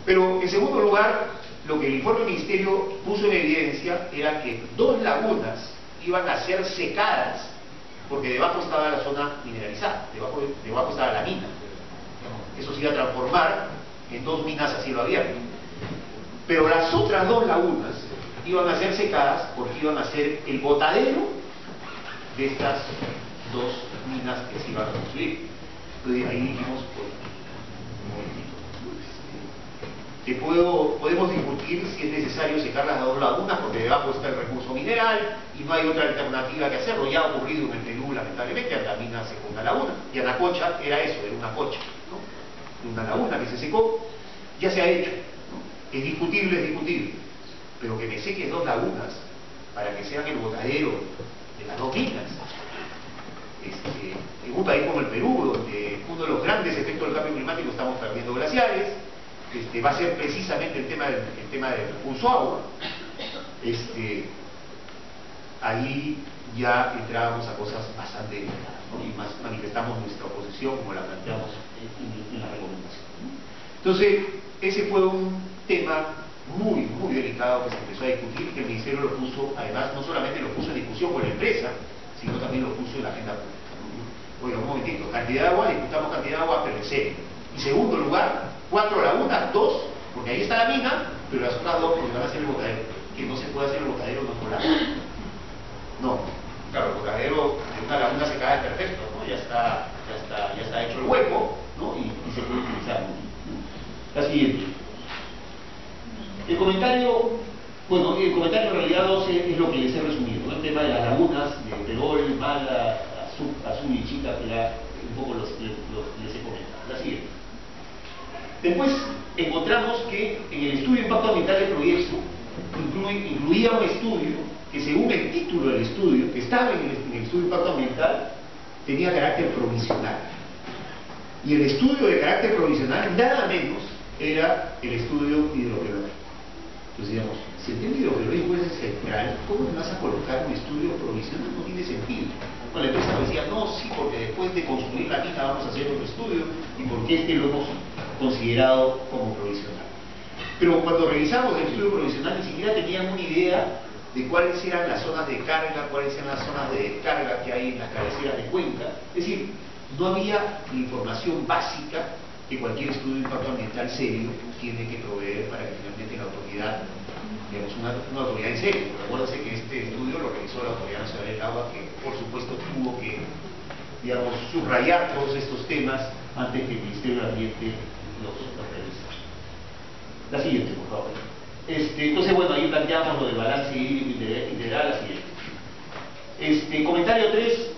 Pero en segundo lugar, lo que el informe del Ministerio puso en evidencia era que 2 lagunas iban a ser secadas porque debajo estaba la zona mineralizada, debajo estaba la mina. Eso se iba a transformar en 2 minas a cielo abierto. Pero las otras 2 lagunas iban a ser secadas porque iban a ser el botadero de estas 2 minas que se iban a construir. Entonces ahí dijimos, pues, un momentito, que podemos discutir si es necesario secar las 2 lagunas porque debajo está el recurso mineral y no hay otra alternativa que hacerlo. Ya ha ocurrido en el Perú, lamentablemente, Antamina secó una laguna, y Anacocha era eso, era una cocha, ¿no? Una laguna que se secó, ya se ha hecho, ¿no? Es discutible, pero que me seques 2 lagunas para que sean el botadero de las 2 minas, en un país como el Perú, donde uno de los grandes efectos del cambio climático, estamos perdiendo glaciares, va a ser precisamente el tema del recurso agua. Ahí ya entrábamos a cosas bastante delicadas, ¿no? Y más manifestamos nuestra oposición como la planteamos en la recomendación, ¿no? Entonces, ese fue un tema muy delicado que se empezó a discutir y que el Ministerio lo puso, además, no solamente lo puso en discusión con la empresa, sino también lo puso en la agenda pública, ¿no? Oiga, un momentito, cantidad de agua, discutamos cantidad de agua, pero en serio. Y segundo lugar, 4 lagunas, 2, porque ahí está la mina, pero las otras 2 porque van a ser el botadero. Que no se puede hacer el botadero no por agua. No, claro, el botadero de una laguna secada es perfecto, ¿no? Ya está hecho el hueco, ¿no? Y se puede utilizar. La siguiente. El comentario en realidad 12 es lo que les he resumido, ¿no? El tema de las lagunas, de Perol, Mala, Azul y Chica, que ya un poco les he comentado. La siguiente. Después encontramos que en el estudio de impacto ambiental del proyecto incluía un estudio que, según el título del estudio, que estaba en el estudio de impacto ambiental, tenía carácter provisional. Y el estudio de carácter provisional, nada menos, era el estudio hidrogeológico. Entonces, digamos, si el tema hidrogeológico es central, ¿cómo me vas a colocar un estudio provisional? No tiene sentido. Bueno, la empresa decía, no, sí, porque después de construir la mina vamos a hacer otro estudio, y porque lo hemos considerado como provisional. Pero cuando revisamos el estudio provisional, ni siquiera teníamos una idea de cuáles eran las zonas de carga, cuáles eran las zonas de descarga que hay en las cabeceras de cuenca. Es decir, no había la información básica que cualquier estudio de impacto ambiental serio tiene que proveer para que finalmente la autoridad, digamos, una autoridad en serio. Recuérdense que este estudio lo realizó la Autoridad Nacional del Agua, que por supuesto tuvo que, digamos, subrayar todos estos temas antes que el Ministerio del Ambiente los revisara. La siguiente, por favor. Entonces, bueno, ahí planteamos lo del balance hídrico integral, la siguiente. Comentario 3,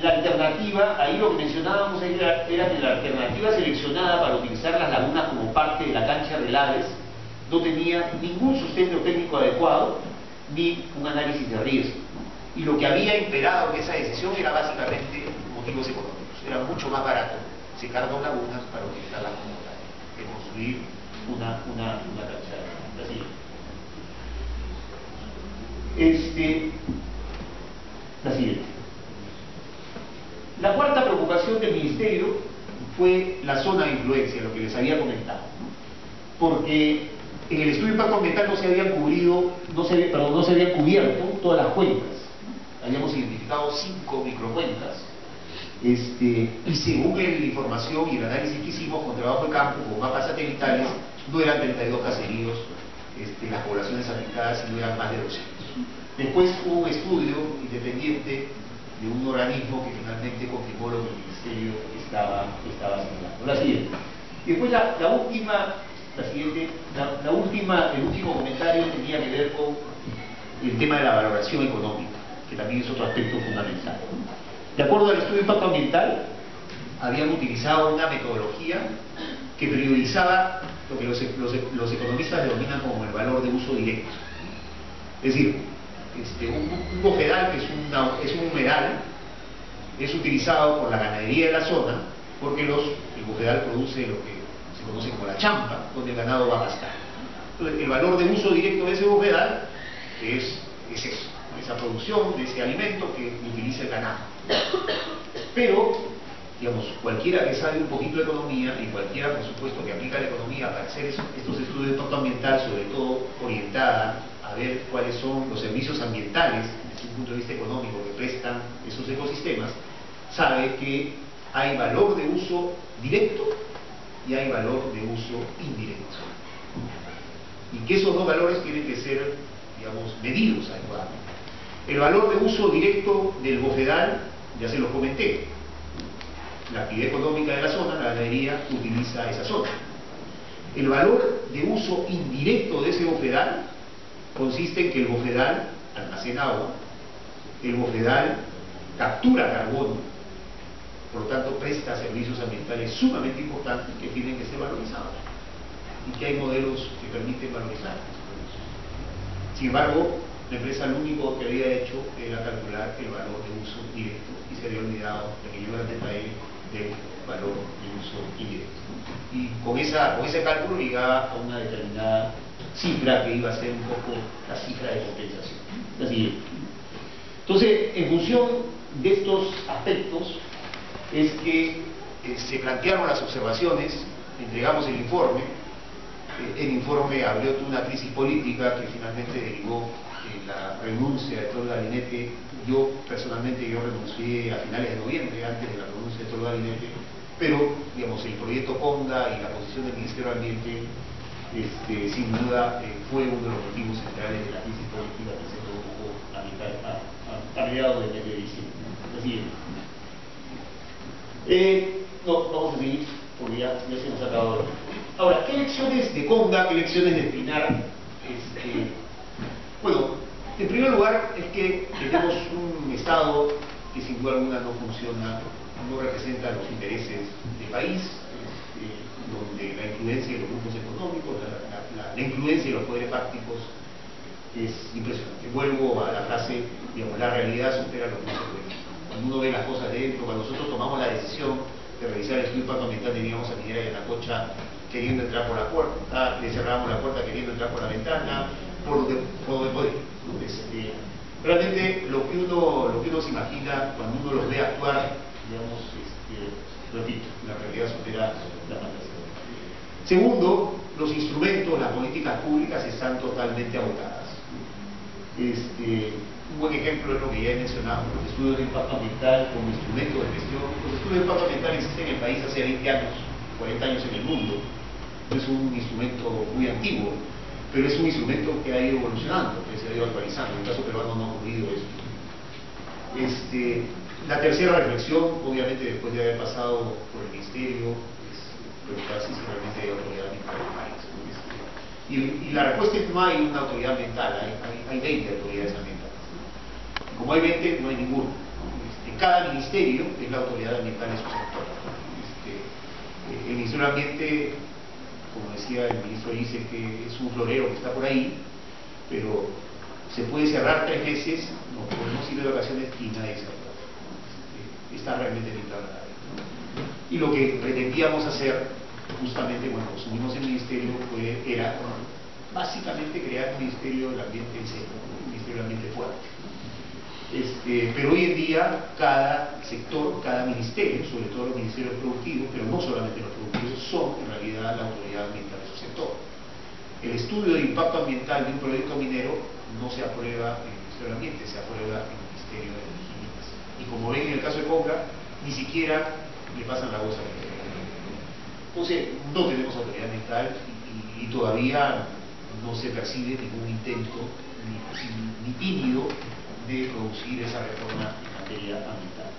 la alternativa, ahí lo que mencionábamos era que la alternativa seleccionada para utilizar las lagunas como parte de la cancha de Laves no tenía ningún sustento técnico adecuado ni un análisis de riesgo. Y lo que había imperado en esa decisión era básicamente motivos económicos. Era mucho más barato secar 2 lagunas para utilizarlas como tal que construir una cancha de Laves. La siguiente. La cuarta preocupación del Ministerio fue la zona de influencia, lo que les había comentado, ¿no? Porque en el estudio de impacto ambiental no se habían cubierto todas las cuencas. Habíamos identificado 5 microcuencas, y según la información y el análisis que hicimos con trabajo de campo, con mapas satelitales, no eran 32 caseríos las poblaciones afectadas, sino eran más de 200. Después hubo un estudio independiente de un organismo que finalmente confirmó lo que el Ministerio estaba señalando. La siguiente. Después el último comentario tenía que ver con el tema de la valoración económica, que también es otro aspecto fundamental. De acuerdo al estudio de impacto ambiental, habían utilizado una metodología que priorizaba lo que los economistas denominan como el valor de uso directo. Es decir, un bofedal, que es un humedal, es utilizado por la ganadería de la zona porque el bofedal produce lo que se conoce como la champa, donde el ganado va a pastar. Entonces, el valor de uso directo de ese bofedal es eso, esa producción de ese alimento que utiliza el ganado. Pero digamos, cualquiera que sabe un poquito de economía y cualquiera, por supuesto, que aplica la economía para hacer estos estudios de impacto ambiental, sobre todo orientada a ver cuáles son los servicios ambientales desde un punto de vista económico que prestan esos ecosistemas, sabe que hay valor de uso directo y hay valor de uso indirecto. Y que esos dos valores tienen que ser, digamos, medidos adecuadamente. El valor de uso directo del bofedal, ya se lo comenté. La actividad económica de la zona, la ganadería, utiliza esa zona. El valor de uso indirecto de ese bofedal consiste en que el bofedal almacena agua, el bofedal captura carbono, por lo tanto presta servicios ambientales sumamente importantes que tienen que ser valorizados y que hay modelos que permiten valorizarlos. Sin embargo, la empresa lo único que había hecho era calcular el valor de uso directo y se había olvidado de que llevar el detalle del valor de uso indirecto. Y con ese cálculo llegaba a una determinada cifra que iba a ser un poco la cifra de compensación. La siguiente. Entonces, en función de estos aspectos, es que se plantearon las observaciones, entregamos el informe. El informe abrió toda una crisis política que finalmente derivó en la renuncia de todo el gabinete. Yo personalmente renuncié a finales de noviembre, antes de la renuncia de todo el gabinete, pero digamos, el proyecto Conga y la posición del Ministerio de Ambiente sin duda fue uno de los motivos centrales de la crisis política que se produjo a mediados del mes de diciembre. Así es. No, vamos a seguir porque ya se nos ha acabado. Ahora, ¿qué lecciones de Conga, qué lecciones de Espinar? Bueno, en primer lugar es que tenemos un Estado que sin duda alguna no funciona, no representa los intereses del país, donde la influencia de los grupos económicos, la influencia de los poderes fácticos es impresionante. Vuelvo a la frase, digamos, la realidad supera lo que no se puede. Cuando uno ve las cosas dentro, cuando nosotros tomamos la decisión de realizar el estudio de impacto ambiental, teníamos a Minera Yanacocha queriendo entrar por la puerta, le cerramos la puerta queriendo entrar por la ventana, por donde puede. Realmente lo que uno se imagina cuando uno los ve actuar, digamos, repito, la realidad supera la fantasía. Segundo, los instrumentos, las políticas públicas están totalmente agotadas. Un buen ejemplo es lo que ya he mencionado, los estudios de impacto ambiental como instrumento de gestión. Los estudios de impacto ambiental existen en el país hace 20 años, 40 años en el mundo. Es un instrumento muy antiguo, pero es un instrumento que ha ido evolucionando, que se ha ido actualizando. En el caso peruano no ha ocurrido eso. La tercera reflexión, obviamente después de haber pasado por el Ministerio, es preguntarse si realmente hay autoridad ambiental en el país. Y la respuesta es que no hay una autoridad ambiental, hay 20 autoridades ambientales. Como hay 20, no hay ninguno. Cada ministerio es la autoridad ambiental en su sector. El Ministerio del Ambiente, como decía el ministro, dice que es un florero que está por ahí, pero se puede cerrar 3 veces, nos podemos ir de vacaciones y nadie se va. Está realmente limitado la área, ¿no? Y lo que pretendíamos hacer, justamente cuando asumimos el ministerio, era básicamente crear un Ministerio del Ambiente en serio, un Ministerio del Ambiente fuerte. Pero hoy en día cada sector, cada ministerio, sobre todo los ministerios productivos, pero no solamente los productivos, son en realidad la autoridad ambiental de su sector. El estudio de impacto ambiental de un proyecto minero no se aprueba en el Ministerio del Ambiente, se aprueba en el Ministerio de Energía. Y como ven en el caso de Conga, ni siquiera le pasan la voz a la gente. Entonces, no tenemos autoridad ambiental y todavía no se percibe ningún intento, ni tímido, de producir esa reforma en materia ambiental.